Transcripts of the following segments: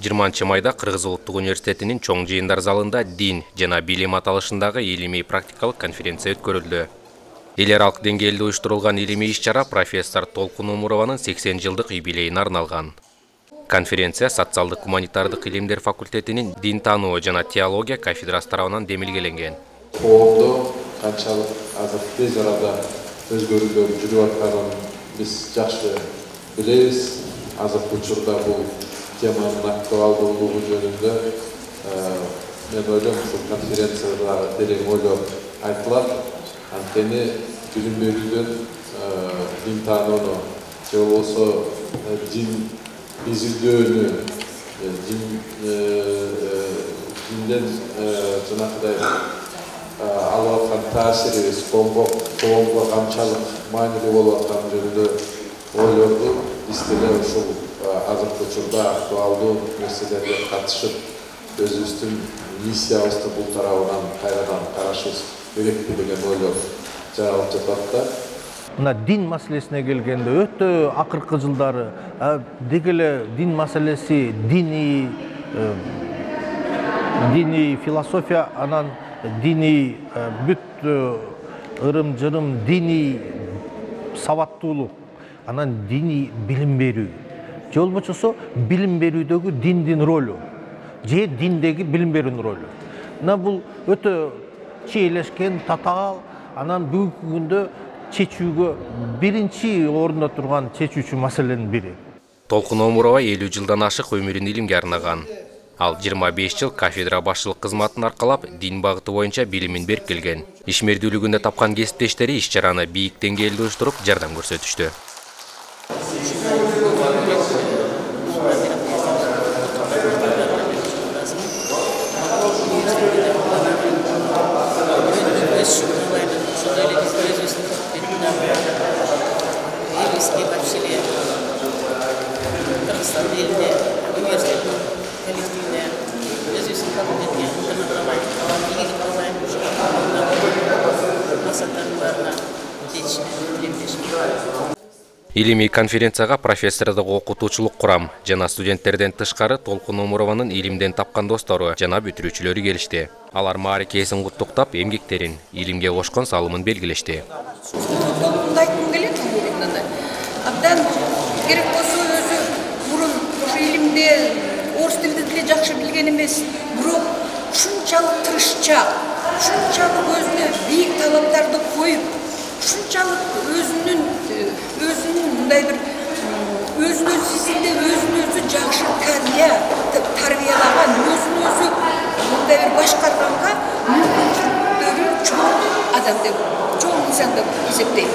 20 майда Кыргыз Улуттук университетинин чоң жыйындар залында дин жана билим аталышындагы илимий практикалык конференция өткөрүлдү. Эл аралык деңгээлде уюштурулган илимий иш-чара профессор Толкун Омурованын 80 жылдык юбилейине арналган. Конференция социалдык гуманитардык илимдер факультетинин дин таануу жана теология кафедрасы тарабынан демилгеленген. Коомдо канчалык азыр тез арада өзгөрүүлөр жүрүп атканын биз жакшы билебиз. Азыркы учурда бул теманын актуалдуулугу жөнүндө мен ойлойм, ушул конференцияда терең ойлор айтылат. Анткени билим берүүдөн дин таанууну же болбосо дин изилдөөнү, динден жанагыдай алып аткан таасири коомго канчалык маанилүү болуп атканы жөнүндө ойлорду биз деле ушул азыркы учурда актуалдуу нерселерге катышып, өзүбүздүн миссиябызды бул тарабынан кайрадан карашыбыз керек деген ойлор жаралып жатат да. Мына дин маселесине келгенде өтө акыркы жылдары дегеле дин маселеси, дини философия, анан дини бүт ырым-жырым, дини сабаттуулук, анан дини билим берүү. Же болбочосо билим берүүдөгү диндин ролу, же диндеги билим берүүнүн ролу. Мына бул өтө чийлешкен, татаал, анан бүгүнкү күндө чечүүгө биринчи орунда турган чечүүчү маселенин бири. Толкун Омурова 50 жылдан ашык өмүрүн илимге арнаган. Ал 25 жыл кафедра башчылык кызматын аркалап, дин багыты боюнча билимин берип келген. Ишмердүүлүгүндө тапкан кесиптештери иш-чараны бийик деңгээлде уюштуруп, жардам көрсөтүштү. Илимий конференцияга профессордук окутуучулук курам жана студенттерден тышкары Толкун Омурованын илимден тапкан достору жана бүтүрүүчүлөрү келишти. Алар мааракесин куттуктап, эмгектерин, илимге кошкон салымын белгилешти. Айткым келет Омурованды. Абдан керек болсо өзү мурун ушу илимде орус тилди деле жакшы билген эмес, бирок ушунчалык тырышчаак, ушунчалык өзүнө бийик талаптарды коюп, ушунчалык өзүнүн мындай бир өзүн өзү изилдеп, өзүн өзү жакшы тарбиялаган, өзүн өзү мындай бир башкарганга мүмкүнчүлүктөрү чоң адам деп, чоң инсан деп эсептейм.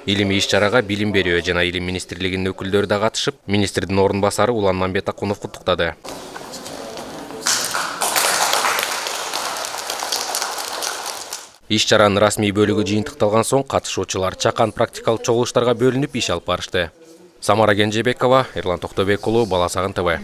Илимий иш-чарага билим берүү жана илим министрлигинин өкүлдөрү да катышып, министрдин орун басары Уланмамбет Акунов куттуктады. Иш-чаранын расмий бөлүгү жыйынтыкталган соң катышуучулар чакан практикалык чогулуштарга бөлүнүп иш алып барышты. Самара Кенжебекова, Эрлан Токтобек уулу, Бала Сагын ТВ.